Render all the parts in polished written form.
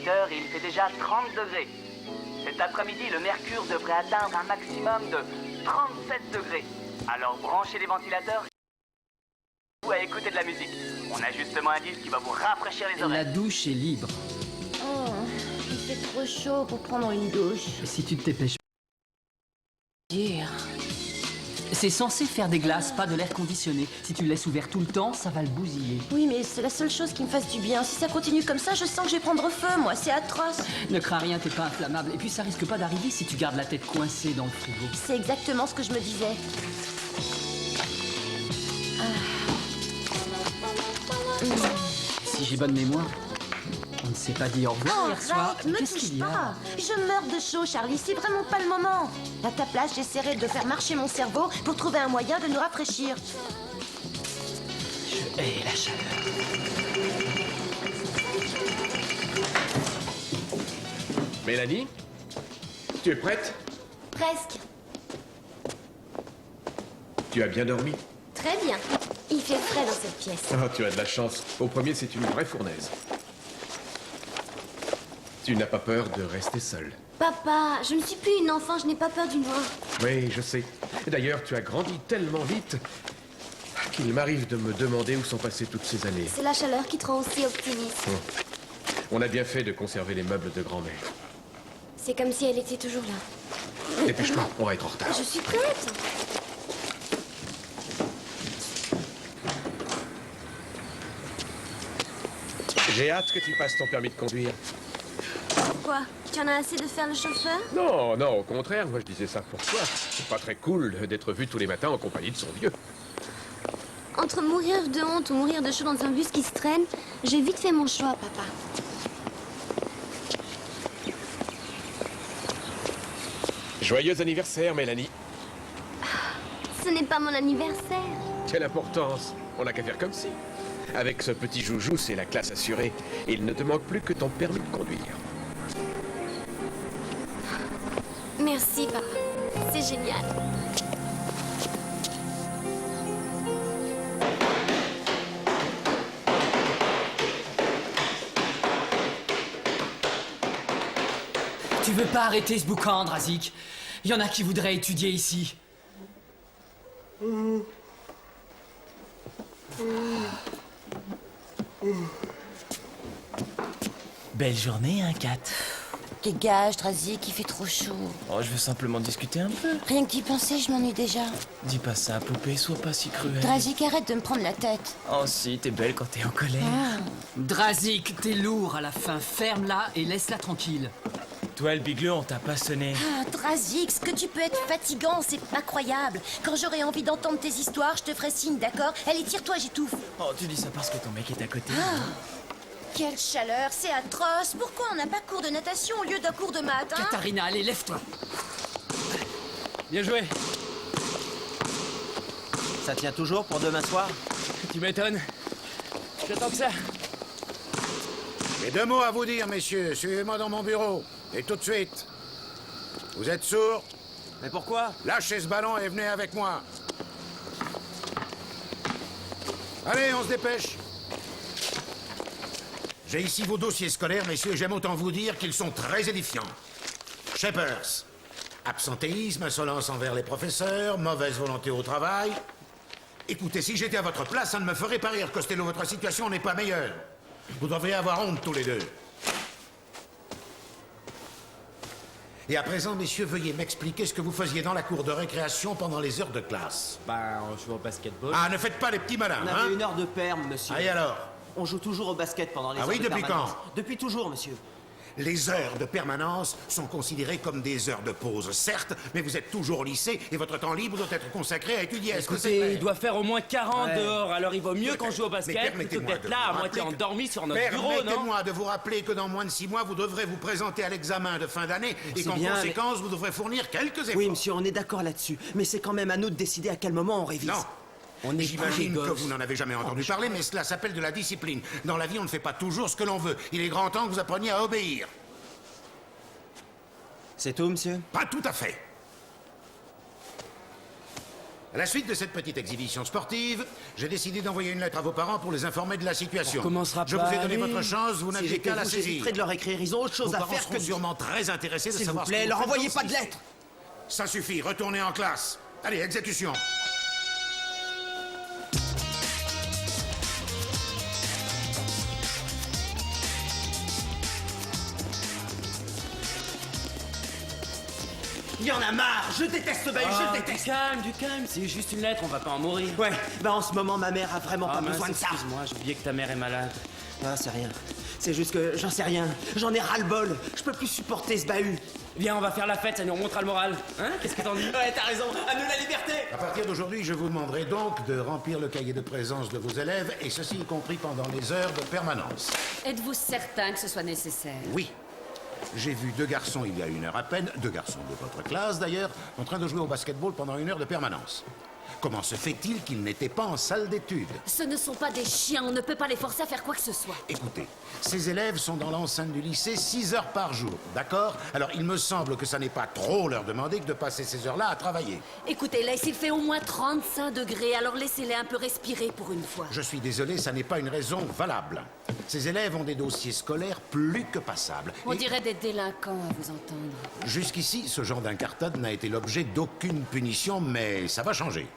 heures et il fait déjà 30 degrés. Cet après-midi, le mercure devrait atteindre un maximum de 37 degrés. Alors branchez les ventilateurs ou à écouter de la musique. On a justement un disque qui va vous rafraîchir les oreilles. La douche est libre. Oh, il fait trop chaud pour prendre une douche. Si tu te dépêches. Dur. C'est censé faire des glaces, pas de l'air conditionné. Si tu le laisses ouvert tout le temps, ça va le bousiller. Oui, mais c'est la seule chose qui me fasse du bien. Si ça continue comme ça, je sens que je vais prendre feu, moi. C'est atroce. Ne crains rien, t'es pas inflammable. Et puis ça risque pas d'arriver si tu gardes la tête coincée dans le frigo. C'est exactement ce que je me disais. Si j'ai bonne mémoire, on ne s'est pas dit au revoir hier soir. Arrête, me Qu'est-ce touche qu'il y a? pas. Je meurs de chaud, Charlie. C'est vraiment pas le moment. À ta place, j'essaierai de faire marcher mon cerveau pour trouver un moyen de nous rafraîchir. Je hais la chaleur. Mélanie, tu es prête? Presque. Tu as bien dormi? Très bien. Il fait frais dans cette pièce. Oh, tu as de la chance. Au premier, c'est une vraie fournaise. Tu n'as pas peur de rester seule? Papa, je ne suis plus une enfant, je n'ai pas peur du noir. Oui, je sais. D'ailleurs, tu as grandi tellement vite qu'il m'arrive de me demander où sont passées toutes ces années. C'est la chaleur qui te rend aussi optimiste. On a bien fait de conserver les meubles de grand-mère. C'est comme si elle était toujours là. Dépêche-toi, on va être en retard. Je suis prête. J'ai hâte que tu passes ton permis de conduire. Quoi? Tu en as assez de faire le chauffeur? Non, non, au contraire, moi je disais ça pour toi. C'est pas très cool d'être vu tous les matins en compagnie de son vieux. Entre mourir de honte ou mourir de chaud dans un bus qui se traîne, j'ai vite fait mon choix, papa. Joyeux anniversaire, Mélanie. Ce n'est pas mon anniversaire. Quelle importance. On n'a qu'à faire comme si. Avec ce petit joujou, c'est la classe assurée. Il ne te manque plus que ton permis de conduire. Merci, papa. C'est génial. Tu veux pas arrêter ce boucan, Drazik? Il y en a qui voudraient étudier ici. Belle journée, hein, Kat? Dégage, Drazik, il fait trop chaud. Oh, je veux simplement discuter un peu. Rien que d'y penser, je m'ennuie déjà. Dis pas ça, poupée, sois pas si cruelle. Drazik, arrête de me prendre la tête. Oh si, t'es belle quand t'es en colère. Drazik, t'es lourd à la fin. Ferme-la et laisse-la tranquille. Toi, le bigleux, on t'a pas sonné. Ah, Drazik, ce que tu peux être fatigant, c'est incroyable. Quand j'aurai envie d'entendre tes histoires, je te ferai signe, d'accord? Allez, tire-toi, j'étouffe. Oh, tu dis ça parce que ton mec est à côté. Quelle chaleur, c'est atroce. Pourquoi on n'a pas cours de natation au lieu d'un cours de maths, hein? Katharina, allez, lève-toi. Bien joué. Ça tient toujours pour demain soir? Tu m'étonnes. J'attends que ça. J'ai deux mots à vous dire, messieurs. Suivez-moi dans mon bureau. Et tout de suite. Vous êtes sourds? Mais pourquoi? Lâchez ce ballon et venez avec moi. Allez, on se dépêche. J'ai ici vos dossiers scolaires, messieurs, et j'aime autant vous dire qu'ils sont très édifiants. Shepers. Absentéisme, insolence envers les professeurs, mauvaise volonté au travail. Écoutez, si j'étais à votre place, ça ne me ferait pas rire, Costello. Votre situation n'est pas meilleure. Vous devriez avoir honte tous les deux. Et à présent, messieurs, veuillez m'expliquer ce que vous faisiez dans la cour de récréation pendant les heures de classe. Bah, on joue au basketball. Ah, ne faites pas les petits malins, On hein? avait une heure de perme, monsieur. Ah, et alors? On joue toujours au basket pendant les Ah heures oui, de depuis permanence. quand? Depuis toujours, monsieur. Les heures de permanence sont considérées comme des heures de pause, certes, mais vous êtes toujours au lycée et votre temps libre doit être consacré à étudier. Est-ce que c'est Écoutez, vrai? il doit faire au moins 40 Ouais. dehors, alors il vaut mieux qu'on joue au Mais basket que permettez-moi d'être de là à vous moitié rappeler endormi sur notre bureau, non? Permettez-moi de vous rappeler que dans moins de 6 mois, vous devrez vous présenter à l'examen de fin d'année et c'est qu'en bien, conséquence, vous devrez fournir quelques efforts. Oui, monsieur, on est d'accord là-dessus. Mais c'est quand même à nous de décider à quel moment on révise. Non. On est J'imagine pas des que gosses. vous n'en avez jamais entendu parler, mais cela s'appelle de la discipline. Dans la vie, on ne fait pas toujours ce que l'on veut. Il est grand temps que vous appreniez à obéir. C'est tout, monsieur? Pas tout à fait. À la suite de cette petite exhibition sportive, j'ai décidé d'envoyer une lettre à vos parents pour les informer de la situation. On commencera Je vous pas ai à donné aller. votre chance, vous Si n'aviez j'étais qu'à la vous, saisir. j'éviterais de leur écrire. Ils ont autre chose Vos à parents faire seront que de... sûrement très intéressés de S'il vous savoir plaît, ce que leur vous faites envoyez dans pas ce de lycée. lettres. Ça suffit, retournez en classe. Allez, exécution. Il y en a marre. Je déteste ce bahut, je le Du déteste. calme, c'est juste une lettre, on va pas en mourir. Ouais, bah en ce moment, ma mère a vraiment pas mince, besoin de ça. Excuse-moi, j'ai oublié que ta mère est malade. Ah, c'est rien. C'est juste que j'en sais rien. J'en ai ras-le-bol. Je peux plus supporter ce bahut. Viens, on va faire la fête, ça nous remontera le moral. Hein? Qu'est-ce que t'en dis? Ouais, t'as raison. À nous la liberté. À partir d'aujourd'hui, je vous demanderai donc de remplir le cahier de présence de vos élèves, et ceci y compris pendant les heures de permanence. Êtes-vous certain que ce soit nécessaire? Oui. J'ai vu 2 garçons il y a 1 heure à peine, 2 garçons de votre classe d'ailleurs, en train de jouer au basketball pendant 1 heure de permanence. Comment se fait-il qu'ils n'étaient pas en salle d'études? Ce ne sont pas des chiens, on ne peut pas les forcer à faire quoi que ce soit. Écoutez, ces élèves sont dans l'enceinte du lycée 6 heures par jour, d'accord? Alors il me semble que ça n'est pas trop leur demander que de passer ces heures-là à travailler. Écoutez, là, il fait au moins 35 degrés, alors laissez-les un peu respirer pour une fois. Je suis désolé, ça n'est pas une raison valable. Ces élèves ont des dossiers scolaires plus que passables. On Et dirait des délinquants à vous entendre. jusqu'ici, ce genre d'incartade n'a été l'objet d'aucune punition, mais ça va changer.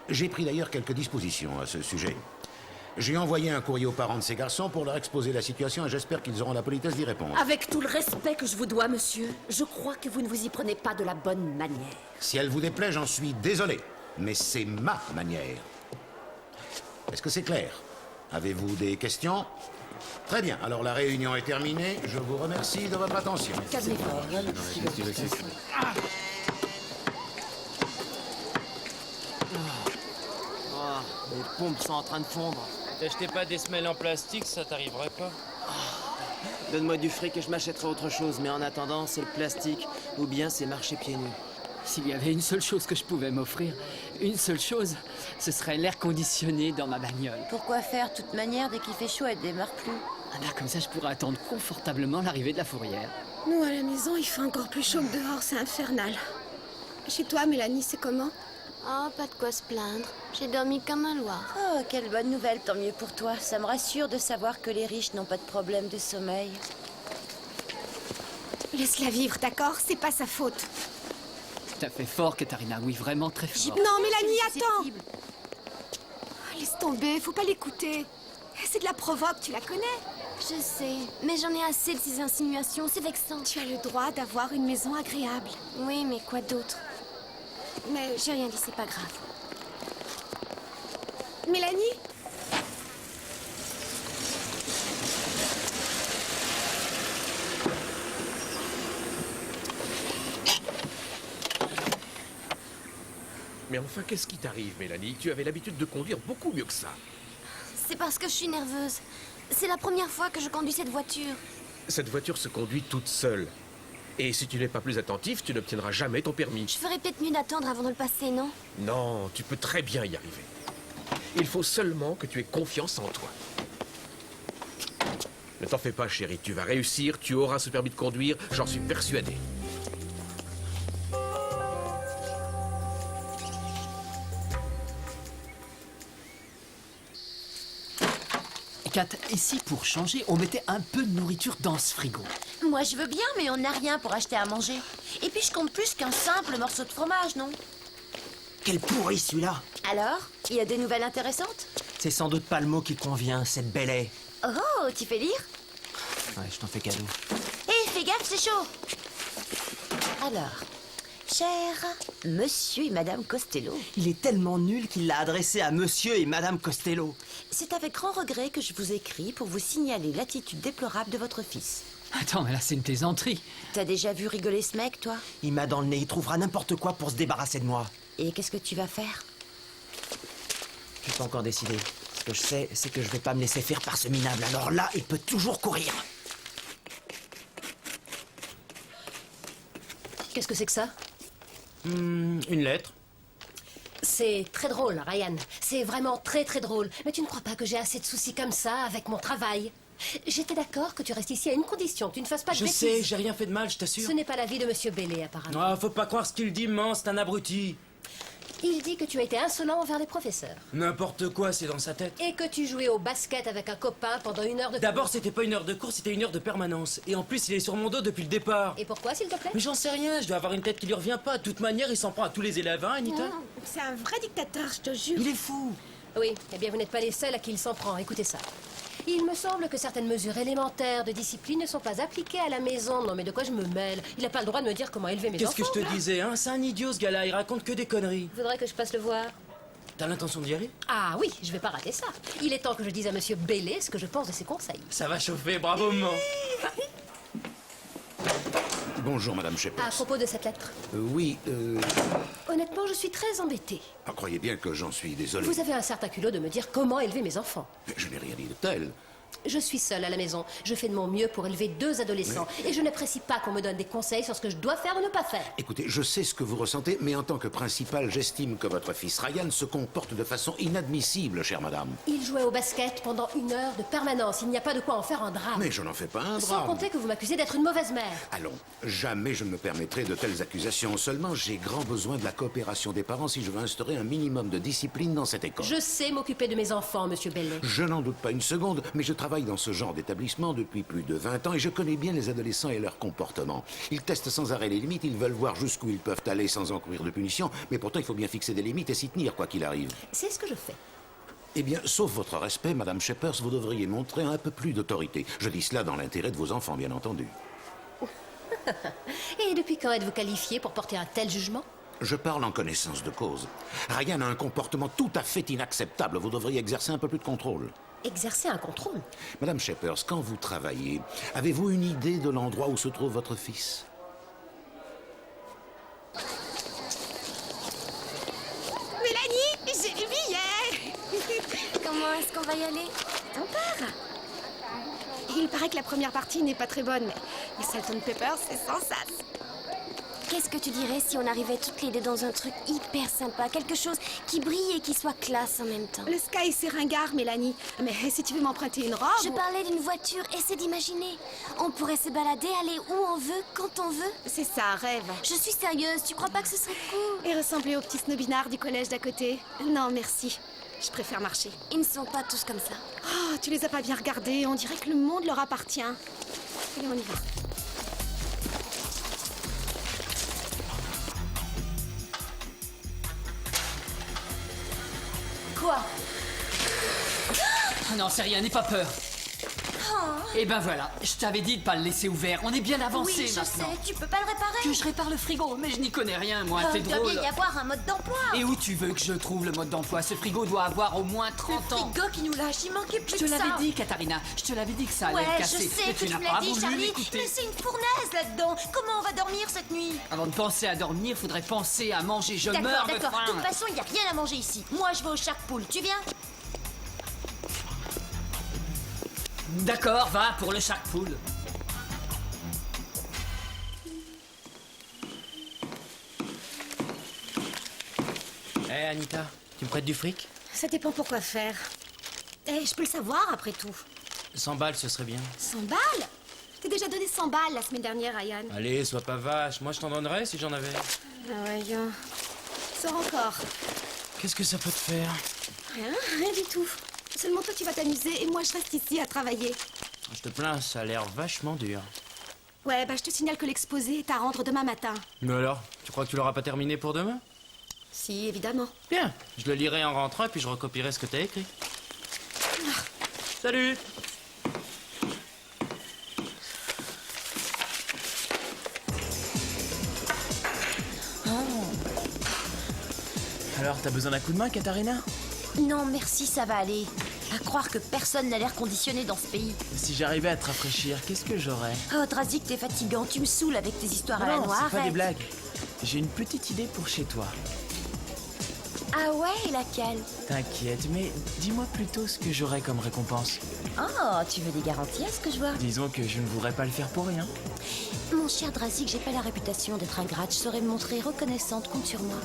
J'ai pris d'ailleurs quelques dispositions à ce sujet. J'ai envoyé un courrier aux parents de ces garçons pour leur exposer la situation et j'espère qu'ils auront la politesse d'y répondre. Avec tout le respect que je vous dois, monsieur, je crois que vous ne vous y prenez pas de la bonne manière. Si elle vous déplaît, j'en suis désolé, mais c'est ma manière. Est-ce que c'est clair? Avez-vous des questions? Très bien, alors la réunion est terminée. Je vous remercie de votre attention. Calmez-vous. Oh, les pompes sont en train de fondre. T'achetais pas des semelles en plastique, ça t'arriverait pas? Donne-moi du fric et je m'achèterai autre chose. Mais en attendant, c'est le plastique. Ou bien c'est marcher pieds nus. S'il y avait une seule chose que je pouvais m'offrir, une seule chose, ce serait l'air conditionné dans ma bagnole. Pourquoi faire? De toute manière, dès qu'il fait chaud, elle démarre plus. Ah bah, comme ça, je pourrais attendre confortablement l'arrivée de la fourrière. Nous, à la maison, il fait encore plus chaud que dehors, c'est infernal. Chez toi, Mélanie, c'est comment? Oh, pas de quoi se plaindre. J'ai dormi comme un loir. Oh, quelle bonne nouvelle, tant mieux pour toi. Ça me rassure de savoir que les riches n'ont pas de problème de sommeil. Laisse-la vivre, d'accord? C'est pas sa faute. Tout à fait fort, Katharina, oui, vraiment très fort. Non, Mélanie, C'est attends! susceptible. Laisse tomber, faut pas l'écouter. C'est de la provoque, tu la connais? Je sais, mais j'en ai assez de ces insinuations, c'est vexant. Tu as le droit d'avoir une maison agréable. Oui, mais quoi d'autre? Mais J'ai rien dit, c'est pas grave. Mélanie? Mais enfin, qu'est-ce qui t'arrive, Mélanie? Tu avais l'habitude de conduire beaucoup mieux que ça. C'est parce que je suis nerveuse. C'est la première fois que je conduis cette voiture. Cette voiture se conduit toute seule. Et si tu n'es pas plus attentif, tu n'obtiendras jamais ton permis. Je ferais peut-être mieux d'attendre avant de le passer, non? Non, tu peux très bien y arriver. Il faut seulement que tu aies confiance en toi. Ne t'en fais pas, chérie, tu vas réussir, tu auras ce permis de conduire, j'en suis persuadé. Kat, ici, pour changer, on mettait un peu de nourriture dans ce frigo. Moi, je veux bien, mais on n'a rien pour acheter à manger. Et puis, je compte plus qu'un simple morceau de fromage, non? Quel pourri celui-là! Alors, il y a des nouvelles intéressantes? C'est sans doute pas le mot qui convient, cette belle est. Oh, tu fais lire? Ouais, je t'en fais cadeau. Hé, fais gaffe, c'est chaud! Alors, cher Monsieur et Madame Costello, Il est tellement nul qu'il l'a adressé à Monsieur et Madame Costello. c'est avec grand regret que je vous écris pour vous signaler l'attitude déplorable de votre fils. Attends, mais là, c'est une plaisanterie. T'as déjà vu rigoler ce mec, toi? Il m'a dans le nez, il trouvera n'importe quoi pour se débarrasser de moi. Et qu'est-ce que tu vas faire? J'ai pas encore décidé. Ce que je sais, c'est que je vais pas me laisser faire par ce minable. Alors là, il peut toujours courir. Qu'est-ce que c'est que ça? Une lettre. C'est très drôle, Ryan. C'est vraiment très très drôle. Mais tu ne crois pas que j'ai assez de soucis comme ça avec mon travail? J'étais d'accord que tu restes ici à une condition, que tu ne fasses pas de Je bêtises. sais, j'ai rien fait de mal, je t'assure. Ce n'est pas l'avis de Monsieur Bailey, apparemment. Ah, faut pas croire ce qu'il dit, man, c'est un abruti. Il dit que tu as été insolent envers les professeurs. N'importe quoi, c'est dans sa tête. Et que tu jouais au basket avec un copain pendant 1 heure de cours. D'abord, c'était pas 1 heure de cours, c'était 1 heure de permanence. Et en plus, il est sur mon dos depuis le départ. Et pourquoi, s'il te plaît? Mais j'en sais rien, je dois avoir une tête qui lui revient pas. De toute manière, il s'en prend à tous les élèves, hein, Anita? C'est un vrai dictateur, je te jure. Il est fou. Oui, eh bien vous n'êtes pas les seuls à qui il s'en prend. Écoutez ça. Il me semble que certaines mesures élémentaires de discipline ne sont pas appliquées à la maison. Non mais de quoi je me mêle? Il n'a pas le droit de me dire comment élever mes enfants. Qu'est-ce que je te disais, hein? C'est un idiot ce gars-là, il raconte que des conneries. Faudrait que je passe le voir. T'as l'intention d'y aller? Ah oui, je vais pas rater ça. Il est temps que je dise à Monsieur Bailey ce que je pense de ses conseils. Ça va chauffer, bravo maman. Bonjour, Madame À Shepers. propos de cette lettre. Oui, Honnêtement, je suis très embêtée. croyez bien que j'en suis désolé. Vous avez un certain culot de me dire comment élever mes enfants. Mais je n'ai rien dit de tel. Je suis seule à la maison. Je fais de mon mieux pour élever 2 adolescents. Et je n'apprécie pas qu'on me donne des conseils sur ce que je dois faire ou ne pas faire. Écoutez, je sais ce que vous ressentez, mais en tant que principal, j'estime que votre fils Ryan se comporte de façon inadmissible, chère madame. Il jouait au basket pendant 1 heure de permanence. Il n'y a pas de quoi en faire un drame. Mais je n'en fais pas un Sans drame. compter que vous m'accusez d'être une mauvaise mère. Allons, jamais je ne me permettrai de telles accusations. Seulement, j'ai grand besoin de la coopération des parents si je veux instaurer un minimum de discipline dans cette école. Je sais m'occuper de mes enfants, Monsieur Bailey. Je n'en doute pas une seconde, mais je travaille dans ce genre d'établissement depuis plus de 20 ans et je connais bien les adolescents et leur comportement. Ils testent sans arrêt les limites, ils veulent voir jusqu'où ils peuvent aller sans encourir de punition, mais pourtant il faut bien fixer des limites et s'y tenir, quoi qu'il arrive. C'est ce que je fais. Eh bien, sauf votre respect, Madame Shepers, vous devriez montrer un peu plus d'autorité. Je dis cela dans l'intérêt de vos enfants, bien entendu. Et depuis quand êtes-vous qualifié pour porter un tel jugement? Je parle en connaissance de cause. Ryan a un comportement tout à fait inacceptable. Vous devriez exercer un peu plus de contrôle. Exercer un contrôle? Madame Shepers, quand vous travaillez, avez-vous une idée de l'endroit où se trouve votre fils? Mélanie, j'ai du billet. Comment est-ce qu'on va y aller? Ton père. Il paraît que la première partie n'est pas très bonne, mais les Salt and Pepper, c'est sans sas. Qu'est-ce que tu dirais si on arrivait toutes les deux dans un truc hyper sympa? Quelque chose qui brille et qui soit classe en même temps. Le Sky, c'est ringard, Mélanie. Mais si tu veux m'emprunter une robe... Je parlais d'une voiture, essaie d'imaginer. On pourrait se balader, aller où on veut, quand on veut. C'est ça, un rêve. Je suis sérieuse, tu crois pas que ce serait cool? Et ressembler aux petits snobinards du collège d'à côté. Non, merci. Je préfère marcher. Ils ne sont pas tous comme ça. Oh, tu les as pas bien regardés. On dirait que le monde leur appartient. Allez, on y va. Quoi? Oh non, c'est rien, n'aie pas peur. Et ben voilà, je t'avais dit de pas le laisser ouvert. On est bien avancé Oui, je maintenant. sais, tu peux pas le réparer? Que je répare le frigo, mais je n'y connais rien, moi, c'est Il doit drôle. bien y avoir un mode d'emploi. Et où tu veux que je trouve le mode d'emploi? Ce frigo doit avoir au moins 30 ans. Le frigo qui nous lâche, il manquait plus Je te que ça. l'avais dit, Katharina. Je te l'avais dit que ça allait Ouais, le je casser. sais Mais que tu tu n'as me pas l'as dit, voulu Charlie, m'écouter. mais c'est une fournaise là-dedans. Comment on va dormir cette nuit? Avant de penser à dormir, faudrait penser à manger. Je meurs D'accord, de d'accord. De faim. toute façon, il n'y a rien à manger ici. Moi, je vais au Shark Pool. Tu viens? D'accord, va pour le Shark Pool. Hé Anita, tu me prêtes du fric? Ça dépend pour quoi faire. Eh, je peux le savoir après tout. 100 balles, ce serait bien. 100 balles? Je t'ai déjà donné 100 balles la semaine dernière, Ryan. Allez, sois pas vache, moi je t'en donnerais si j'en avais. Ah ouais, sors encore. Qu'est-ce que ça peut te faire? Rien du tout. Seulement toi, tu vas t'amuser et moi, je reste ici à travailler. Je te plains, ça a l'air vachement dur. Ouais, bah je te signale que l'exposé est à rendre demain matin. Mais alors, tu crois que tu l'auras pas terminé pour demain? Si, évidemment. Bien, je le lirai en rentrant et puis je recopierai ce que t'as écrit. Salut! Alors, t'as besoin d'un coup de main, Katharina? Non, merci, ça va aller. À croire que personne n'a l'air conditionné dans ce pays. Si j'arrivais à te rafraîchir, qu'est-ce que j'aurais? Oh, Drazik, t'es fatigant. Tu me saoules avec tes histoires à la Non, noix. c'est pas des Arrête. blagues. J'ai une petite idée pour chez toi. Ah ouais, laquelle? T'inquiète, mais dis-moi plutôt ce que j'aurais comme récompense. Oh, tu veux des garanties à ce que je vois? Disons que je ne voudrais pas le faire pour rien. Mon cher Drazik, j'ai pas la réputation d'être ingrate. Je saurais me montrer reconnaissante. Compte sur moi.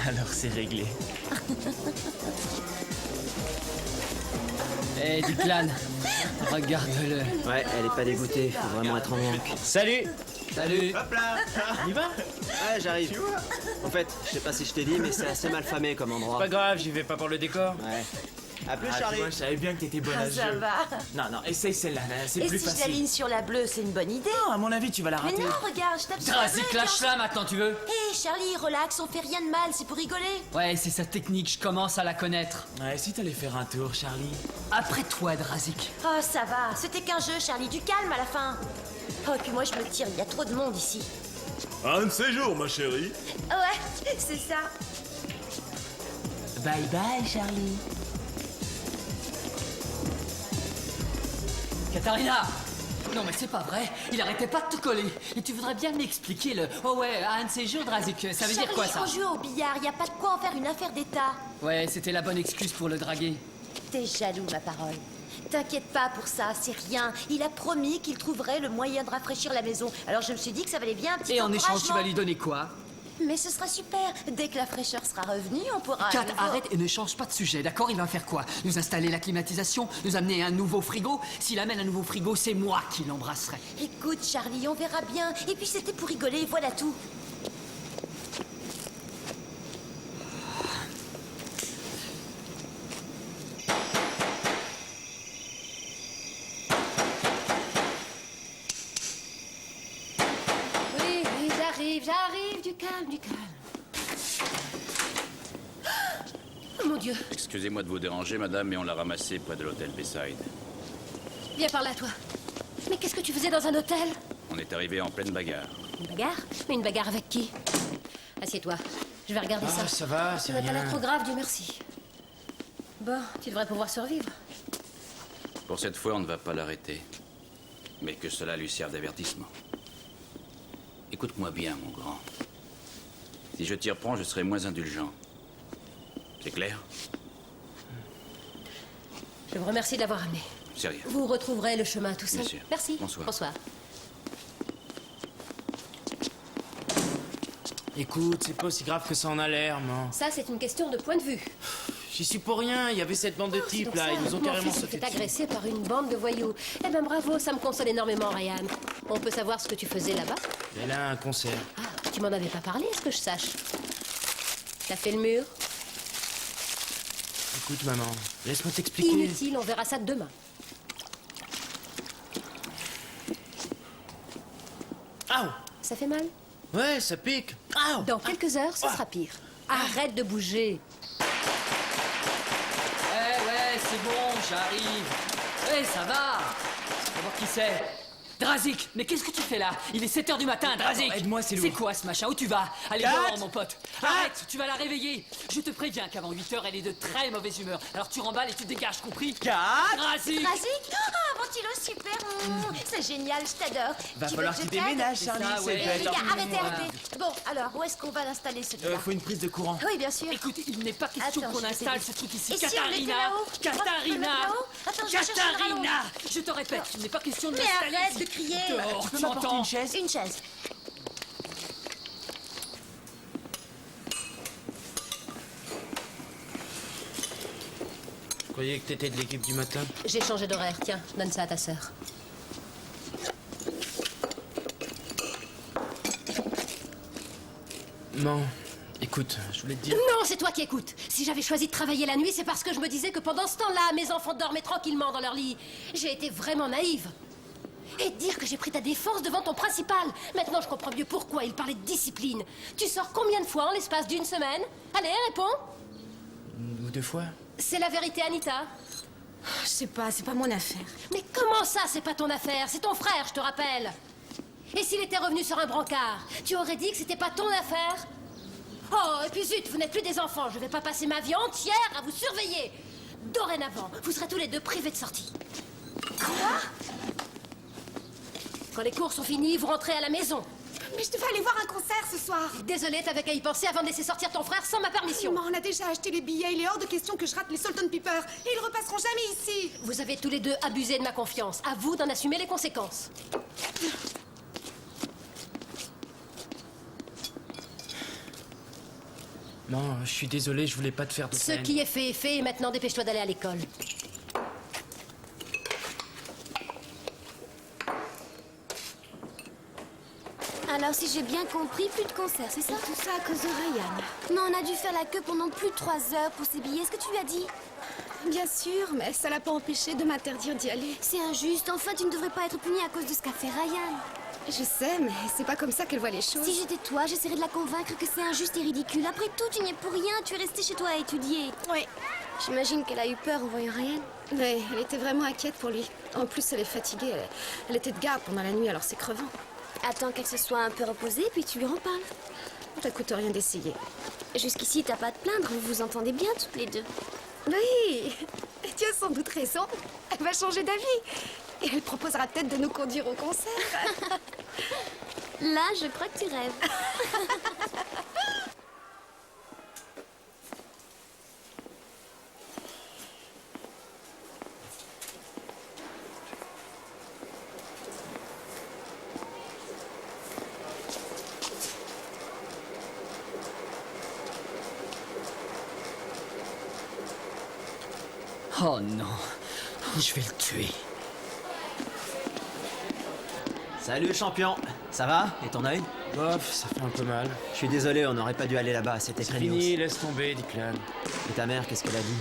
Alors c'est réglé. Hé, Declan, regarde-le. Ouais, elle est pas dégoûtée, faut vraiment être en manque. Salut! Salut. Hop là. On y va? Ouais, j'arrive. En fait, je sais pas si je t'ai dit, mais c'est assez mal famé comme endroit. Pas grave, j'y vais pas pour le décor. Ouais. À plus, Ah, Charlie. tu vois, je savais bien que t'étais bonne à ce Ça jeu. va. Non, non, essaye celle-là, là, c'est Et plus si je facile. l'aligne sur la bleue, c'est une bonne idée. Non, à mon avis, tu vas la Mais rater. non, regarde, je tape sur la bleue. Drazik, lâche-la maintenant, tu veux? Hé, Charlie, relax, on fait rien de mal, c'est pour rigoler. Ouais, c'est sa technique, je commence à la connaître. Ouais, si t'allais faire un tour, Charlie. Après toi, Drazik. Oh, ça va, c'était qu'un jeu, Charlie, du calme à la fin. Oh, et puis moi, je me tire, il y a trop de monde ici. Un de ces jours, ma chérie. Ouais, c'est ça. Bye bye, Charlie. Katharina! Non mais c'est pas vrai, il arrêtait pas de te coller. Et tu voudrais bien m'expliquer le... Oh ouais, un de ces jours, Drazik, ça veut dire quoi ça? Charlie, on joue au billard, y a pas de quoi en faire une affaire d'État. Ouais, c'était la bonne excuse pour le draguer. T'es jaloux, ma parole. T'inquiète pas pour ça, c'est rien. Il a promis qu'il trouverait le moyen de rafraîchir la maison. Alors je me suis dit que ça valait bien un petit Et en échange, tu vas encouragement. lui donner quoi? Mais ce sera super. Dès que la fraîcheur sera revenue, on pourra... à Kat, nouveau- arrête et ne change pas de sujet, d'accord? Il va faire quoi? Nous installer la climatisation? Nous amener un nouveau frigo? S'il amène un nouveau frigo, c'est moi qui l'embrasserai. Écoute, Charlie, on verra bien. Et puis c'était pour rigoler, voilà tout. Oui, oui, j'arrive, du calme, du calme. Oh mon Dieu, Excusez-moi de vous déranger, madame, mais on l'a ramassé près de l'hôtel Bayside. viens par là, toi. Mais qu'est-ce que tu faisais dans un hôtel? On est arrivé en pleine bagarre. Une bagarre? Mais une bagarre avec qui? Assieds-toi, je vais regarder ça. Ça va, c'est Ça n'a pas rien. l'air trop grave, Dieu merci. Bon, tu devrais pouvoir survivre. Pour cette fois, on ne va pas l'arrêter. Mais que cela lui serve d'avertissement. Écoute-moi bien, mon grand. Si je t'y reprends, je serai moins indulgent. C'est clair? Je vous remercie de l'avoir amené. C'est rien. Vous retrouverez le chemin tout seul. Bien sûr. Merci. Bonsoir. Bonsoir. Écoute, c'est pas aussi grave que ça en a l'air, moi. Ça, c'est une question de point de vue. J'y suis pour rien, il y avait cette bande de C'est types donc là, ça. ils nous ont Mon carrément fils s'est sauté fait dessus. agresser par une bande de voyous. Eh ben bravo, ça me console énormément, Ryan. On peut savoir ce que tu faisais là-bas? Elle a un concert. Ah, tu m'en avais pas parlé, à ce que je sache. T'as fait le mur? Écoute, maman, laisse-moi t'expliquer. Inutile, on verra ça demain. Aouh! Ça fait mal? Ouais, ça pique. Aouh! Dans quelques heures, ce sera pire. Arrête de bouger. Ouais, c'est bon, j'arrive. Ouais, ça va. On va voir qui c'est. Drazik, mais qu'est-ce que tu fais là? Il est 7h du matin, Drazik. Aide-moi, c'est lourd. C'est quoi ce machin? Où tu vas? Allez Kat dehors, mon pote. Arrête, tu vas la réveiller. Je te préviens qu'avant 8h, elle est de très mauvaise humeur. Alors tu remballes et tu dégages, compris? Kat! Drazik! Drazik? Ah, ventilo, super. C'est génial, je t'adore. Va Tu falloir veux qu'il que je t'aide? déménage, Charlie, ça, c'est ouais. Eh, les gars, arrêtez, Voilà. arrêtez. Bon, alors, où est-ce qu'on va l'installer celui-là? Faut une prise de courant. Oui, bien sûr. Écoute, il n'est pas question Attends, qu'on je vais installe t'aider. ce truc ici. Et si on le mettait Katharina! là-haut? Tu crois qu'on peut le mettre Katharina! là-haut? Attends, je vais chercher le Katharina! Je te répète, il n'est pas question de Mais l'installer arrête ici. de crier. Dehors, Tu peux tu m'apporter m'entends? une chaise? Une chaise. Je croyais que t'étais de l'équipe du matin. J'ai changé d'horaire. Tiens, donne ça à ta sœur. Non, écoute, je voulais te dire. Non, c'est toi qui écoutes. Si j'avais choisi de travailler la nuit, c'est parce que je me disais que pendant ce temps-là, mes enfants dormaient tranquillement dans leur lit. J'ai été vraiment naïve. Et dire que j'ai pris ta défense devant ton principal. Maintenant, je comprends mieux pourquoi il parlait de discipline. Tu sors combien de fois en l'espace d'une semaine? Allez, réponds. Ou deux fois. C'est la vérité, Anita. Je sais pas, c'est pas mon affaire. Mais comment ça, c'est pas ton affaire? C'est ton frère, je te rappelle. Et s'il était revenu sur un brancard, tu aurais dit que c'était pas ton affaire? Oh, et puis zut, vous n'êtes plus des enfants. Je vais pas passer ma vie entière à vous surveiller. Dorénavant, vous serez tous les deux privés de sortie. Quoi? Quand les cours sont finis, vous rentrez à la maison. Mais je devais aller voir un concert ce soir. Désolée, t'avais qu'à y penser avant de laisser sortir ton frère sans ma permission. Maman, on a déjà acheté les billets. Il est hors de question que je rate les Salt Pepper. Et ils repasseront jamais ici. Vous avez tous les deux abusé de ma confiance. À vous d'en assumer les conséquences. Non, je suis désolé, je voulais pas te faire de Ce peine. qui est fait est fait, et maintenant dépêche-toi d'aller à l'école. Alors, si j'ai bien compris, plus de concert, c'est ça? Tout ça à cause de Ryan. Mais on a dû faire la queue pendant plus de 3 heures pour ces billets. Est-ce que tu lui as dit? Bien sûr, mais ça l'a pas empêché de m'interdire d'y aller. C'est injuste. Enfin, tu ne devrais pas être punie à cause de ce qu'a fait Ryan. Je sais, mais c'est pas comme ça qu'elle voit les choses. Si j'étais toi, j'essaierais de la convaincre que c'est injuste et ridicule. Après tout, tu n'y es pour rien. Tu es restée chez toi à étudier. Oui. J'imagine qu'elle a eu peur en voyant Ryan. Oui, elle était vraiment inquiète pour lui. En plus, elle est fatiguée. Elle était de garde pendant la nuit, alors c'est crevant. Attends qu'elle se soit un peu reposée, puis tu lui en parles. Ça coûte rien d'essayer. Jusqu'ici, t'as pas à te plaindre. Vous vous entendez bien toutes les deux. Oui, tu as sans doute raison. Elle va changer d'avis. Et elle proposera peut-être de nous conduire au concert. Là, je crois que tu rêves. Oh non, je vais le tuer. Salut champion, ça va? Et ton œil? Bof, ça fait un peu mal. Je suis désolé, on n'aurait pas dû aller là-bas, c'était C'est craignos. fini, laisse tomber, Declan. Et ta mère, qu'est-ce qu'elle a dit?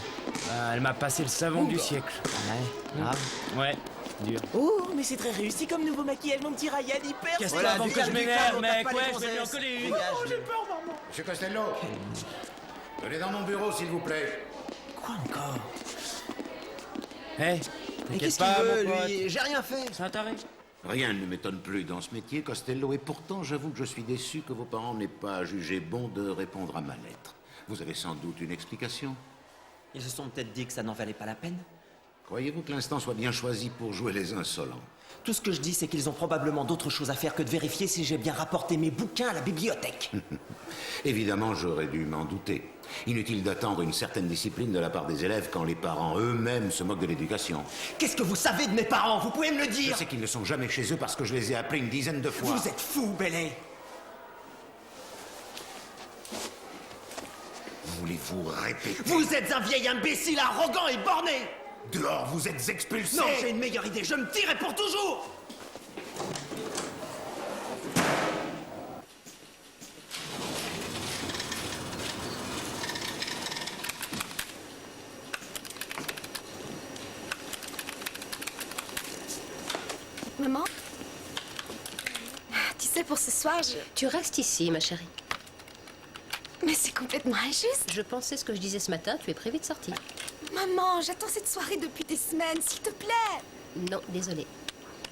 Elle m'a passé le savon du siècle. Ouais, grave. Ouais, dur. Oh, mais c'est très réussi comme nouveau maquillage, mon petit Ryan, hyper Qu'est-ce que avant que je m'énerve, mec? Ouais, je vais lui en coller une. Oh, j'ai peur, maman. Monsieur Costello, venez dans mon bureau, s'il vous plaît. Quoi encore? Hé, Mais qu'est-ce t'inquiète pas, qu'il veut, mon pote. lui? J'ai rien fait. C'est un taré. Rien ne m'étonne plus dans ce métier, Costello, et pourtant j'avoue que je suis déçu que vos parents n'aient pas jugé bon de répondre à ma lettre. Vous avez sans doute une explication. Ils se sont peut-être dit que ça n'en valait pas la peine. Croyez-vous que l'instant soit bien choisi pour jouer les insolents? Tout ce que je dis, c'est qu'ils ont probablement d'autres choses à faire que de vérifier si j'ai bien rapporté mes bouquins à la bibliothèque. Évidemment, j'aurais dû m'en douter. Inutile d'attendre une certaine discipline de la part des élèves quand les parents eux-mêmes se moquent de l'éducation. Qu'est-ce que vous savez de mes parents? Vous pouvez me le dire? Je sais qu'ils ne sont jamais chez eux parce que je les ai appelés une dizaine de fois. Vous êtes fou, Bailey. Voulez-vous répéter? Vous êtes un vieil imbécile arrogant et borné. Dehors, vous êtes expulsés. Non, j'ai une meilleure idée, je me tirerai pour toujours. Maman? Tu sais, pour ce soir, Tu restes ici, ma chérie. Mais c'est complètement injuste. Je pensais ce que je disais ce matin, tu es prévée de sortir. Maman, j'attends cette soirée depuis des semaines, s'il te plaît. Non, désolée.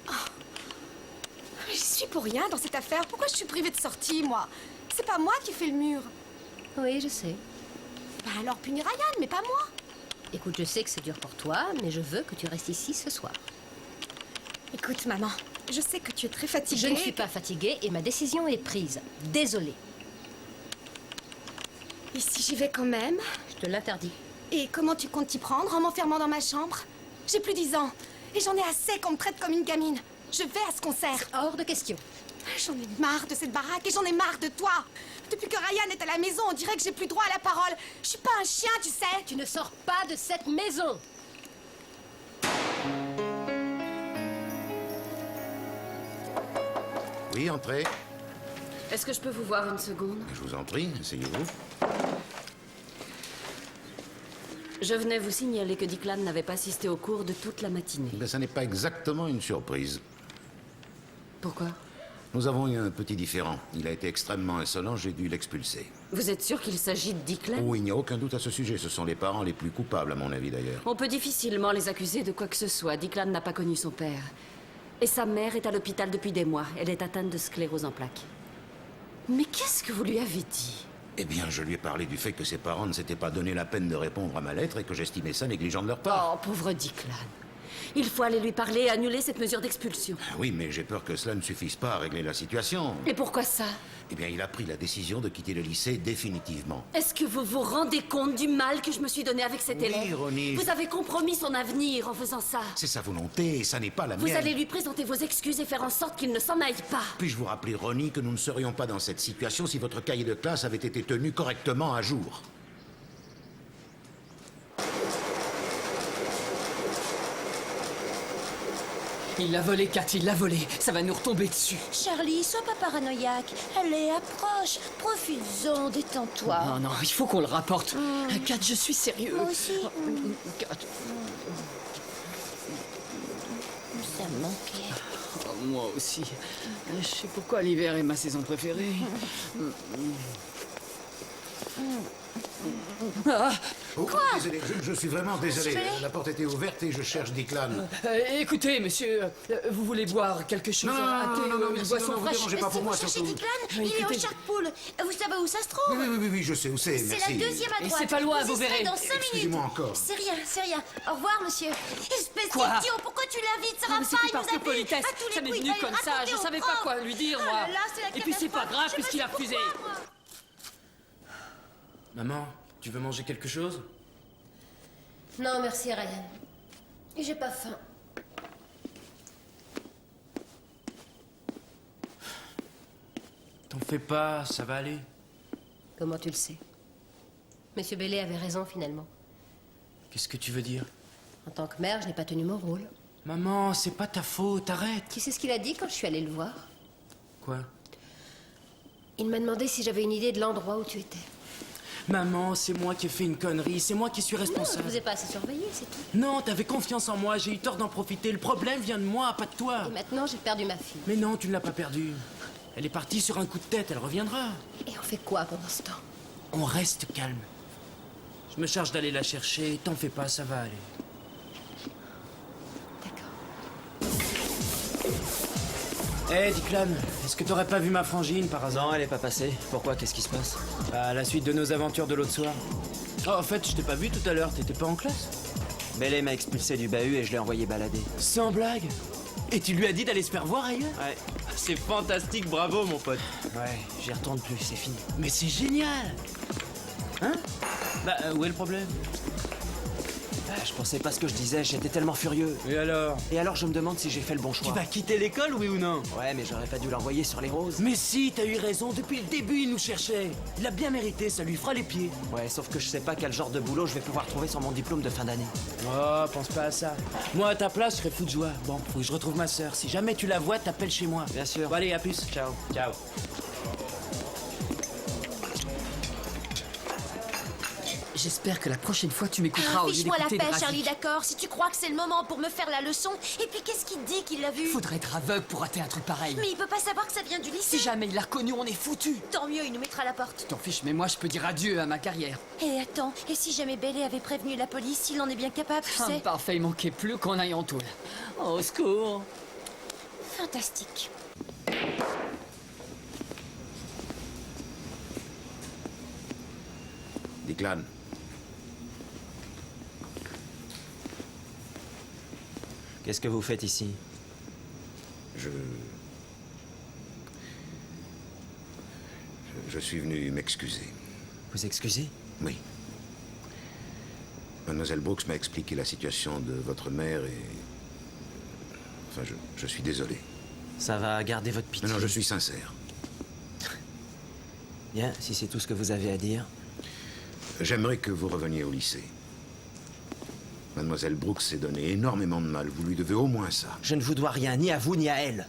Mais j'y suis pour rien dans cette affaire. Pourquoi je suis privée de sortie, moi? C'est pas moi qui fais le mur. Oui, je sais. Bah alors punis Ryan, mais pas moi. Écoute, je sais que c'est dur pour toi, mais je veux que tu restes ici ce soir. Écoute, maman, je sais que tu es très fatiguée. Je ne suis pas fatiguée et ma décision est prise. Désolée. Et si j'y vais quand même? Je te l'interdis. Et comment tu comptes t'y prendre en m'enfermant dans ma chambre? J'ai plus 10 ans et j'en ai assez qu'on me traite comme une gamine. Je vais à ce concert. Hors de question. J'en ai marre de cette baraque et j'en ai marre de toi. Depuis que Ryan est à la maison, on dirait que j'ai plus droit à la parole. Je suis pas un chien, tu sais. Tu ne sors pas de cette maison. Oui, entrez. Est-ce que je peux vous voir une seconde? Je vous en prie, asseyez-vous. Je venais vous signaler que Declan n'avait pas assisté au cours de toute la matinée. Mais ça n'est pas exactement une surprise. Pourquoi? Nous avons eu un petit différend. Il a été extrêmement insolent, j'ai dû l'expulser. Vous êtes sûr qu'il s'agit de Declan? Oh, il n'y a aucun doute à ce sujet. Ce sont les parents les plus coupables, à mon avis, d'ailleurs. On peut difficilement les accuser de quoi que ce soit. Declan n'a pas connu son père. Et sa mère est à l'hôpital depuis des mois. Elle est atteinte de sclérose en plaques. Mais qu'est-ce que vous lui avez dit? Eh bien, je lui ai parlé du fait que ses parents ne s'étaient pas donné la peine de répondre à ma lettre et que j'estimais ça négligent de leur part. Oh, pauvre Declan. Il faut aller lui parler et annuler cette mesure d'expulsion. Oui, mais j'ai peur que cela ne suffise pas à régler la situation. Et pourquoi ça? Eh bien, il a pris la décision de quitter le lycée définitivement. Est-ce que vous vous rendez compte du mal que je me suis donné avec cet Oui, élève? Ronnie. Vous avez compromis son avenir en faisant ça. C'est sa volonté et ça n'est pas la Vous mienne. allez lui présenter vos excuses et faire en sorte qu'il ne s'en aille pas. Puis-je vous rappeler, Ronnie, que nous ne serions pas dans cette situation si votre cahier de classe avait été tenu correctement à jour. Il l'a volé, Kat, il l'a volé. Ça va nous retomber dessus. Charlie, sois pas paranoïaque. Allez, approche. Profites-en, détends-toi. Non, non, il faut qu'on le rapporte. Kat, je suis sérieux. Moi aussi. Kat. Ça me manquait. Oh, moi aussi. Je sais pourquoi l'hiver est ma saison préférée. Ah, Quoi? Désolé, je suis vraiment désolé. La porte était ouverte et je cherche Declan. écoutez, monsieur, vous voulez boire quelque chose? Un thé ou une boisson vous fraîche? dérangez pas pour moi, Cherchez surtout. Declan, il est au écoutez, Sharkpool. Vous savez où ça se trouve? Oui, je sais où c'est, C'est merci. la deuxième à Et droite. c'est pas loin, vous y serez verrez. dans 5 minutes. Excusez-moi encore. C'est rien. Au revoir, monsieur. Espèce Quoi? d'idiot, pourquoi tu l'invites? Ça va Non, mais pas, c'était il par nous a pris politesse. à tous les Ça m'est coups, venu il va comme le ça. raconter Je au savais pas prof. quoi lui dire, Oh moi. là là, c'est la Et puis c'est pas catastrophe. grave Je sais puisqu'il a pas refusé. pourquoi, moi. Maman, tu veux manger quelque chose? Non, merci, Ryan. J'ai pas faim. T'en fais pas, ça va aller. Comment tu le sais? Monsieur Bailey avait raison, finalement. Qu'est-ce que tu veux dire? En tant que mère, je n'ai pas tenu mon rôle. Maman, c'est pas ta faute, arrête. Tu sais ce qu'il a dit quand je suis allée le voir? Quoi? Il m'a demandé si j'avais une idée de l'endroit où tu étais. Maman, c'est moi qui ai fait une connerie, c'est moi qui suis Non, je responsable. vous ai pas assez surveillé, c'est tout. Non, t'avais confiance en moi, j'ai eu tort d'en profiter. Le problème vient de moi, pas de toi. Et maintenant, j'ai perdu ma fille. Mais non, tu ne l'as pas perdue. Elle est partie sur un coup de tête, elle reviendra. Et on fait quoi pendant ce temps? On reste calme. Je me charge d'aller la chercher, t'en fais pas, ça va aller. Hé, Declan, est-ce que t'aurais pas vu ma frangine par hasard? Non, elle est pas passée. Pourquoi? Qu'est-ce qui se passe? À la suite de nos aventures de l'autre soir. Oh, en fait, je t'ai pas vu tout à l'heure, t'étais pas en classe? Bailey m'a expulsé du bahut et je l'ai envoyé balader. Sans blague? Et tu lui as dit d'aller se faire voir ailleurs? Ouais. C'est fantastique, bravo mon pote. Ouais, j'y retourne plus, c'est fini. Mais c'est génial! Hein? Bah, où est le problème? Je pensais pas ce que je disais, j'étais tellement furieux. Et alors? Et alors je me demande si j'ai fait le bon choix. Tu vas quitter l'école, oui ou non? Ouais, mais j'aurais pas dû l'envoyer sur les roses. Mais si, t'as eu raison, depuis le début il nous cherchait. Il a bien mérité, ça lui fera les pieds. Ouais, sauf que je sais pas quel genre de boulot je vais pouvoir trouver sur mon diplôme de fin d'année. Oh, pense pas à ça. Moi, à ta place, je serais fou de joie. Bon, faut que je retrouve ma sœur. Si jamais tu la vois, t'appelles chez moi. Bien sûr. Bon, allez, à plus. Ciao. Ciao. J'espère que la prochaine fois tu m'écouteras au lieu Fiche-moi la d'écouter paix, Drazik. Charlie, d'accord? Si tu crois que c'est le moment pour me faire la leçon, et puis qu'est-ce qu'il dit qu'il l'a vu? Faudrait être aveugle pour rater un truc pareil. Mais il peut pas savoir que ça vient du lycée. Si jamais il l'a reconnu, on est foutu. Tant mieux, il nous mettra à la porte. T'en fiches, mais moi je peux dire adieu à ma carrière. Et attends, et si jamais Bailey avait prévenu la police, il en est bien capable, tu sais? Parfait, il manquait plus qu'on aille en tôle. Au secours. Fantastique. Declan. Qu'est-ce que vous faites ici? Je suis venu m'excuser. Vous excusez? Oui. Mademoiselle Brooks m'a expliqué la situation de votre mère et... Enfin, je suis désolé. Ça va, gardez votre pitié. Non, je suis sincère. Bien, si c'est tout ce que vous avez à dire. J'aimerais que vous reveniez au lycée. Mademoiselle Brooks s'est donné énormément de mal. Vous lui devez au moins ça. Je ne vous dois rien, ni à vous, ni à elle.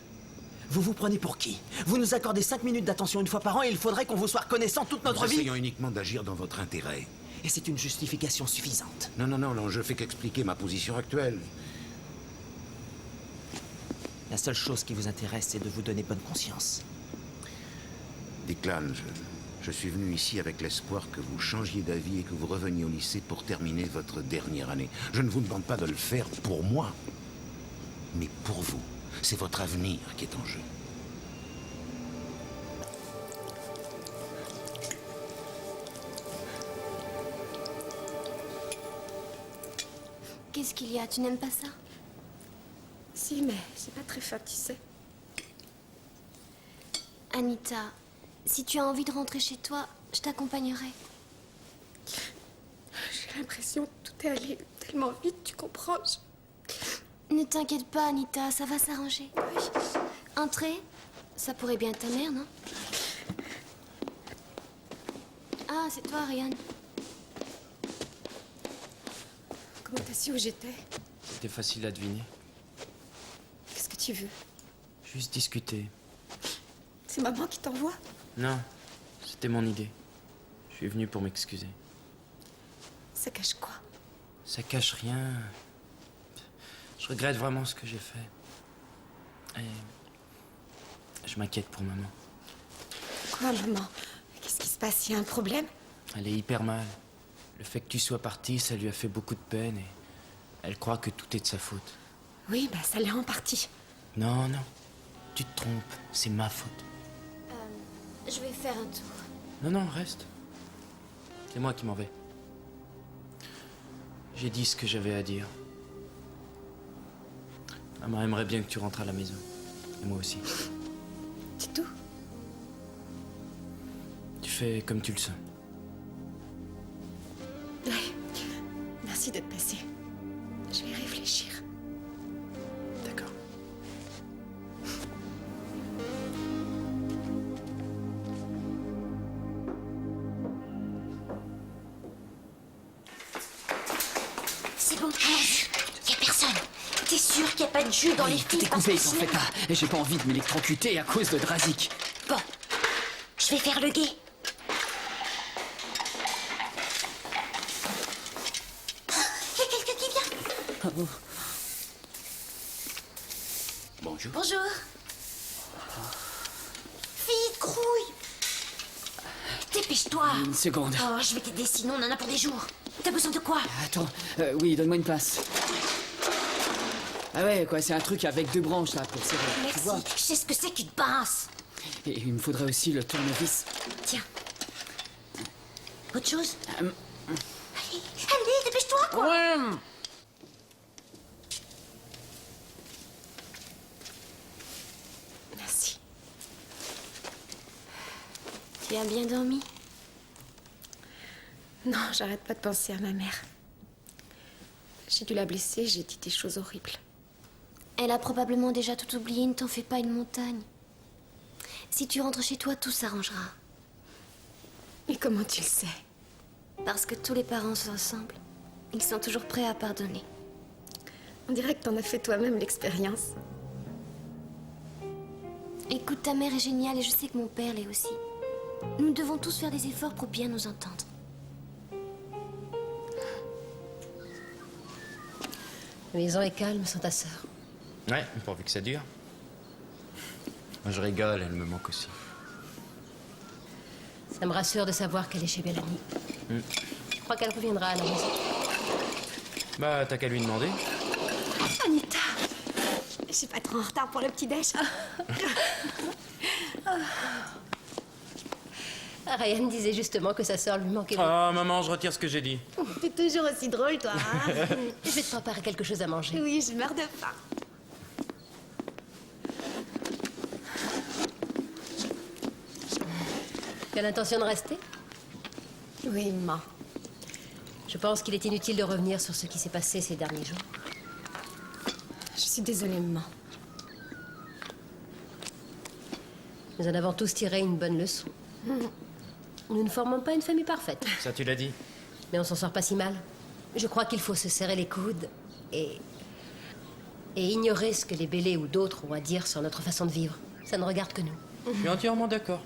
Vous vous prenez pour qui? Vous nous accordez 5 minutes d'attention une fois par an et il faudrait qu'on vous soit reconnaissant toute notre vie. Essayons uniquement d'agir dans votre intérêt. Et c'est une justification suffisante. Non, l'enjeu fait qu'expliquer ma position actuelle. La seule chose qui vous intéresse, c'est de vous donner bonne conscience. Declan, je suis venu ici avec l'espoir que vous changiez d'avis et que vous reveniez au lycée pour terminer votre dernière année. Je ne vous demande pas de le faire pour moi, mais pour vous. C'est votre avenir qui est en jeu. Qu'est-ce qu'il y a? Tu n'aimes pas ça? Si, mais c'est pas très fin, tu sais. Anita, si tu as envie de rentrer chez toi, je t'accompagnerai. J'ai l'impression que tout est allé tellement vite, tu comprends? Ne t'inquiète pas, Anita, ça va s'arranger. Oui. Entrez. Ça pourrait bien être ta mère, non? Ah, c'est toi, Ryan. Comment t'as su où j'étais? C'était facile à deviner. Qu'est-ce tu veux? Juste discuter. C'est maman qui t'envoie? Non, c'était mon idée. Je suis venu pour m'excuser. Ça cache quoi? Ça cache rien. Je regrette vraiment ce que j'ai fait. Et je m'inquiète pour maman. Quoi, maman? Qu'est-ce qui se passe? Il y a un problème? Elle est hyper mal. Le fait que tu sois parti, ça lui a fait beaucoup de peine et elle croit que tout est de sa faute. Oui, bah ça l'est en partie. Non, non. Tu te trompes. C'est ma faute. Je vais faire un tour. Non, non, reste. C'est moi qui m'en vais. J'ai dit ce que j'avais à dire. Maman aimerait bien que tu rentres à la maison. Et moi aussi. C'est tout? Tu fais comme tu le sens. Ouais. Merci d'être passé. Je vais réfléchir. D'accord. C'est bon, allons-y. Y a personne. T'es sûr qu'il n'y a pas de jus dans les Tout fils est parce coupé, que t'en sinon- fais pas. Et j'ai pas envie de m'électrocuter à cause de Drazik. Bon, je vais faire le guet. Il y a quelqu'un qui vient. Oh. Bonjour. Bonjour. Vite, grouille. Dépêche-toi. Une seconde. Oh, je vais t'aider, sinon on en a pour des jours. T'as besoin de quoi? Attends, oui, donne-moi une place. Ah ouais, quoi, c'est un truc avec 2 branches là pour serrer. Tu Merci. vois? Je sais ce que c'est qu'une pince. Et il me faudrait aussi le tournevis. Tiens. Autre chose? Euh, Allez, dépêche-toi, quoi. Ouais. Merci. Tu as bien dormi? Non, j'arrête pas de penser à ma mère. J'ai dû la blesser, j'ai dit des choses horribles. Elle a probablement déjà tout oublié, ne t'en fais pas une montagne. Si tu rentres chez toi, tout s'arrangera. Mais comment tu le sais? Parce que tous les parents se ressemblent. Ils sont toujours prêts à pardonner. On dirait que t'en as fait toi-même l'expérience. Écoute, ta mère est géniale et je sais que mon père l'est aussi. Nous devons tous faire des efforts pour bien nous entendre. La maison est calme sans ta sœur. Ouais, pourvu que ça dure. Moi, je rigole, elle me manque aussi. Ça me rassure de savoir qu'elle est chez Bellamy. Je crois qu'elle reviendra à la maison. Bah, t'as qu'à lui demander. Anita! Je suis pas trop en retard pour le petit-déj. Ryan disait justement que sa sœur lui manquait. Oh, maman, je retire ce que j'ai dit. T'es toujours aussi drôle, toi. Hein? Je vais te préparer quelque chose à manger. Oui, je meurs de faim. Tu as l'intention de rester? Oui, maman. Je pense qu'il est inutile de revenir sur ce qui s'est passé ces derniers jours. Je suis désolée, maman. Nous en avons tous tiré une bonne leçon. Nous ne formons pas une famille parfaite, Ça, tu l'as dit. mais on s'en sort pas si mal. Je crois qu'il faut se serrer les coudes et ignorer ce que les Bélés ou d'autres ont à dire sur notre façon de vivre. Ça ne regarde que nous. Je suis entièrement d'accord.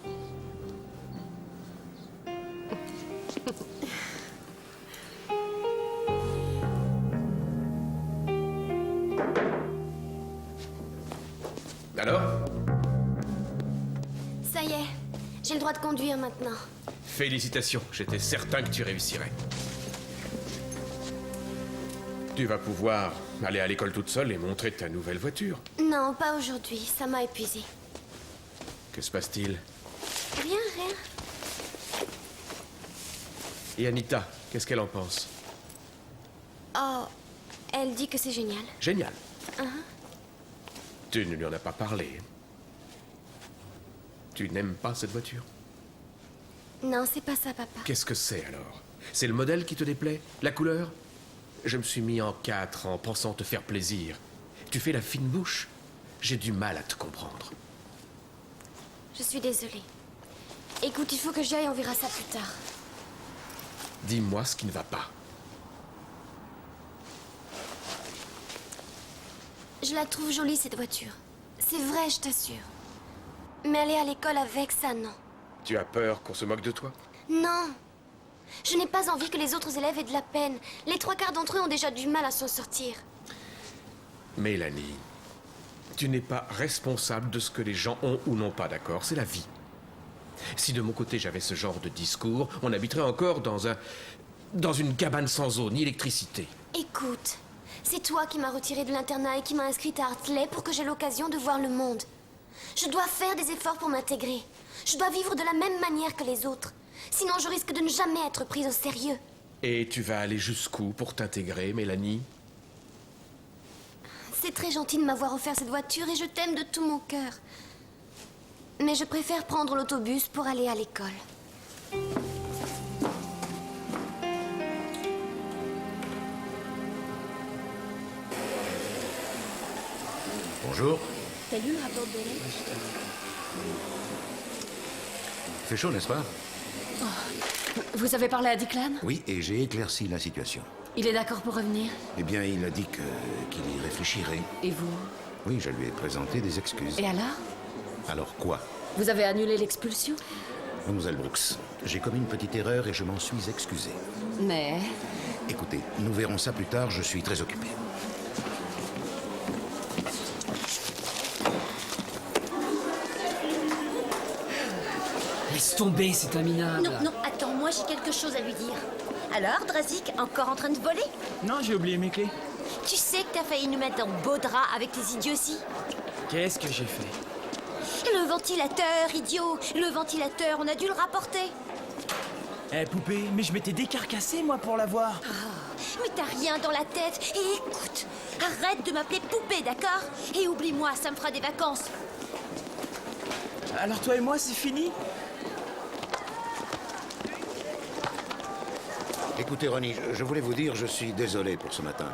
Alors? Ça y est, j'ai le droit de conduire maintenant. Félicitations, j'étais certain que tu réussirais. Tu vas pouvoir aller à l'école toute seule et montrer ta nouvelle voiture. Non, pas aujourd'hui, ça m'a épuisée. Que se passe-t-il? Rien, rien. Et Anita, qu'est-ce qu'elle en pense? Oh, elle dit que c'est génial. Génial. Hein? Tu ne lui en as pas parlé. Tu n'aimes pas cette voiture? Non, c'est pas ça, papa. Qu'est-ce que c'est alors? C'est le modèle qui te déplaît? La couleur? Je me suis mis en 4 en pensant te faire plaisir. Tu fais la fine bouche? J'ai du mal à te comprendre. Je suis désolée. Écoute, il faut que j'y aille, on verra ça plus tard. Dis-moi ce qui ne va pas. Je la trouve jolie, cette voiture. C'est vrai, je t'assure. Mais aller à l'école avec ça, non. Tu as peur qu'on se moque de toi? Non. Je n'ai pas envie que les autres élèves aient de la peine. Les 3/4 d'entre eux ont déjà du mal à s'en sortir. Mélanie, tu n'es pas responsable de ce que les gens ont ou n'ont pas, d'accord? C'est la vie. Si de mon côté j'avais ce genre de discours, on habiterait encore dans une cabane sans eau ni électricité. Écoute, c'est toi qui m'as retiré de l'internat et qui m'as inscrite à Hartley pour que j'aie l'occasion de voir le monde. Je dois faire des efforts pour m'intégrer. Je dois vivre de la même manière que les autres. Sinon, je risque de ne jamais être prise au sérieux. Et tu vas aller jusqu'où pour t'intégrer, Mélanie? C'est très gentil de m'avoir offert cette voiture et je t'aime de tout mon cœur. Mais je préfère prendre l'autobus pour aller à l'école. Bonjour. T'as lu le rapport de Bélé? Il fait chaud, n'est-ce pas? Vous avez parlé à Declan? Oui, et j'ai éclairci la situation. Il est d'accord pour revenir? Eh bien, il a dit qu'il y réfléchirait. Et vous? Oui, je lui ai présenté des excuses. Et alors? Alors quoi? Vous avez annulé l'expulsion? Mademoiselle Brooks, j'ai commis une petite erreur et je m'en suis excusé. Mais... Écoutez, nous verrons ça plus tard, je suis très occupé. Laisse tomber, c'est un minable. Non, non, attends, moi j'ai quelque chose à lui dire. Alors, Drazik, encore en train de voler? Non, j'ai oublié mes clés. Tu sais que t'as failli nous mettre en beau drap avec tes idioties? Qu'est-ce que j'ai fait? Le ventilateur, idiot! Le ventilateur, on a dû le rapporter. Eh, poupée, mais je m'étais décarcassé, moi, pour l'avoir. Mais t'as rien dans la tête. Et écoute, arrête de m'appeler poupée, d'accord? Et oublie-moi, ça me fera des vacances. Alors toi et moi, c'est fini? Écoutez, Ronnie, je voulais vous dire, je suis désolé pour ce matin.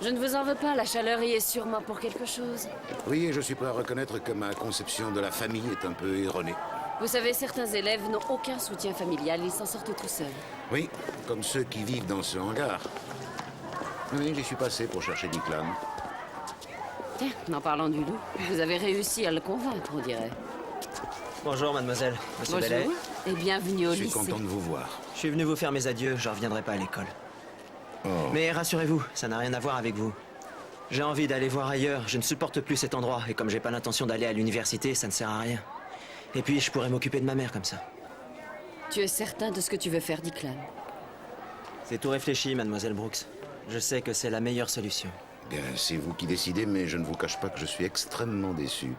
Je ne vous en veux pas, la chaleur y est sûrement pour quelque chose. Oui, et je suis prêt à reconnaître que ma conception de la famille est un peu erronée. Vous savez, certains élèves n'ont aucun soutien familial, ils s'en sortent tout seuls. Oui, comme ceux qui vivent dans ce hangar. Oui, j'y suis passé pour chercher Declan. Tiens, en parlant du loup, vous avez réussi à le convaincre, on dirait. Bonjour, mademoiselle. Monsieur Bellet. Bonjour, et bienvenue au Je suis lycée. content de vous voir. Je suis venu vous faire mes adieux, je reviendrai pas à l'école. Mais rassurez-vous, ça n'a rien à voir avec vous. J'ai envie d'aller voir ailleurs, je ne supporte plus cet endroit, et comme j'ai pas l'intention d'aller à l'université, ça ne sert à rien. Et puis, je pourrais m'occuper de ma mère comme ça. Tu es certain de ce que tu veux faire, Declan? C'est tout réfléchi, mademoiselle Brooks. Je sais que c'est la meilleure solution. Bien, c'est vous qui décidez, mais je ne vous cache pas que je suis extrêmement déçu.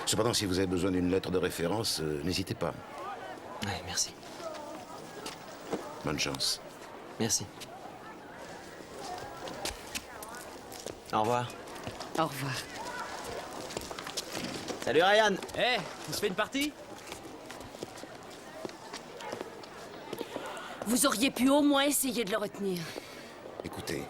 Cependant, si vous avez besoin d'une lettre de référence, n'hésitez pas. Ouais, merci. Bonne chance. Merci. Au revoir. Au revoir. Salut Ryan. Eh, on se fait une partie? Vous auriez pu au moins essayer de le retenir. Écoutez,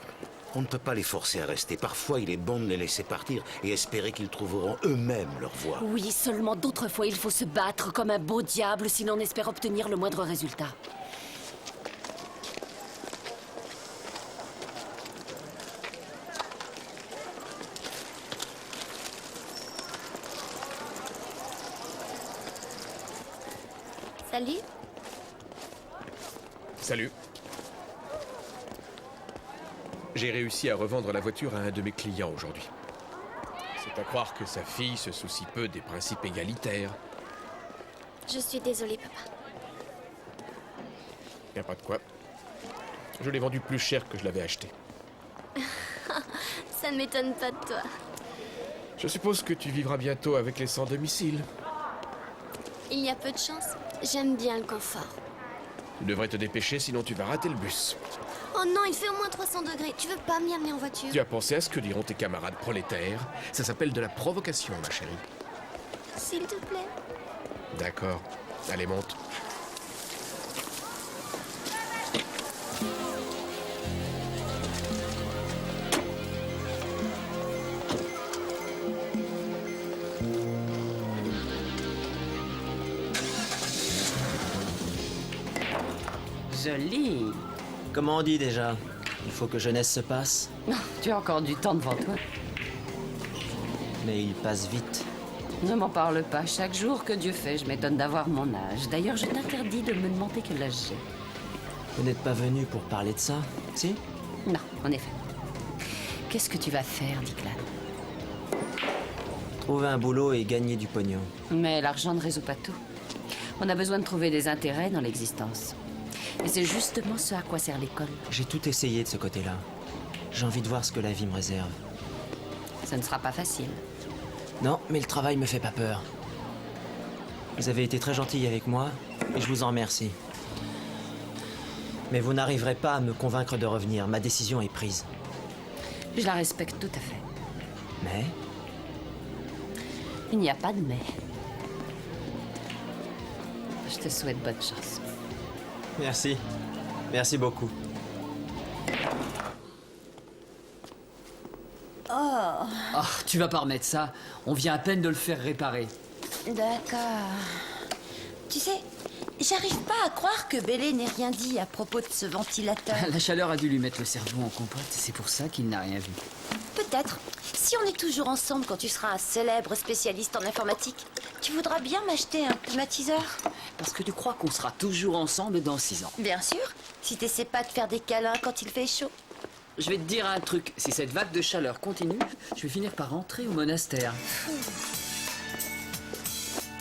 on ne peut pas les forcer à rester. Parfois, il est bon de les laisser partir et espérer qu'ils trouveront eux-mêmes leur voie. Oui, seulement d'autres fois, il faut se battre comme un beau diable si l'on espère obtenir le moindre résultat. Salut. Salut. J'ai réussi à revendre la voiture à un de mes clients aujourd'hui. C'est à croire que sa fille se soucie peu des principes égalitaires. Je suis désolée, papa. Y a pas de quoi. Je l'ai vendu plus cher que je l'avais acheté. Ça ne m'étonne pas de toi. Je suppose que tu vivras bientôt avec les sans-domicile. Il y a peu de chance. J'aime bien le confort. Tu devrais te dépêcher, sinon tu vas rater le bus. Oh non, il fait au moins 300 degrés. Tu veux pas m'y amener en voiture? Tu as pensé à ce que diront tes camarades prolétaires? Ça s'appelle de la provocation, ma chérie. S'il te plaît. D'accord. Allez, monte. Joli. Comment on dit déjà? Il faut que jeunesse se passe. Tu as encore du temps devant toi. Mais il passe vite. Ne m'en parle pas. Chaque jour que Dieu fait, je m'étonne d'avoir mon âge. D'ailleurs, je t'interdis de me demander quel âge j'ai. Vous n'êtes pas venu pour parler de ça, si? Non, en effet. Qu'est-ce que tu vas faire, Declan? Trouver un boulot et gagner du pognon. Mais l'argent ne résout pas tout. On a besoin de trouver des intérêts dans l'existence. Et c'est justement ce à quoi sert l'école. J'ai tout essayé de ce côté-là. J'ai envie de voir ce que la vie me réserve. Ça ne sera pas facile. Non, mais le travail me fait pas peur. Vous avez été très gentil avec moi, et je vous en remercie. Mais vous n'arriverez pas à me convaincre de revenir. Ma décision est prise. Je la respecte tout à fait. Mais? Il n'y a pas de mais. Je te souhaite bonne chance. Merci. Merci beaucoup. Oh, Oh, tu vas pas remettre ça. On vient à peine de le faire réparer. d'accord. Tu sais, j'arrive pas à croire que Bélé n'ait rien dit à propos de ce ventilateur. La chaleur a dû lui mettre le cerveau en compote. C'est pour ça qu'il n'a rien vu. Peut-être. Si on est toujours ensemble quand tu seras un célèbre spécialiste en informatique, tu voudras bien m'acheter un climatiseur? Parce que tu crois qu'on sera toujours ensemble dans 6 ans. Bien sûr, si t'essaies pas de faire des câlins quand il fait chaud. Je vais te dire un truc. Si cette vague de chaleur continue, je vais finir par rentrer au monastère.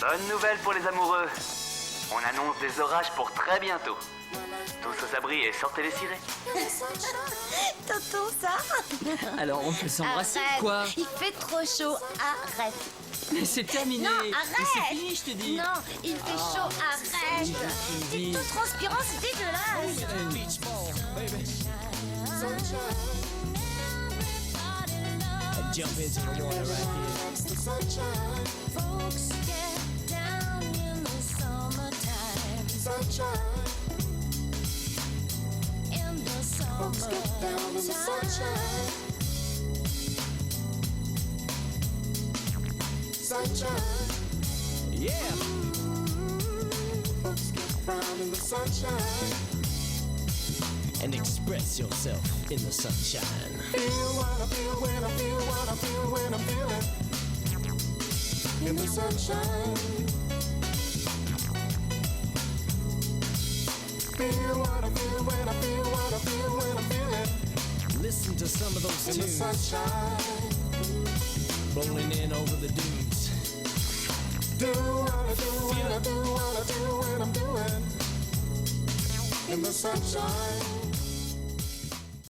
Bonne nouvelle pour les amoureux. On annonce des orages pour très bientôt. Tous aux abris et sortez les cirés. T'entends ça? Alors on peut s'embrasser, Arrête. quoi? Il fait trop chaud, arrête. Mais c'est terminé. Non, Mais arrête. c'est fini, je te dis. Non, il fait chaud, arrête. T'es tout transpirant, c'est dégueulasse. Jump into the water right here. Folks get down in the summertime. Sunshine. In the summertime. Folks get down in the sunshine. Sunshine. Yeah. Folks get down in the sunshine. And express yourself in the sunshine. Feel what I feel when I feel what I feel when I'm feeling in the sunshine. Feel what I feel when I feel what I feel when I'm feeling. Listen to some of those in tunes. the sunshine. Rolling in over the dunes. Do what I do when I do what I do when I'm doing in the sunshine.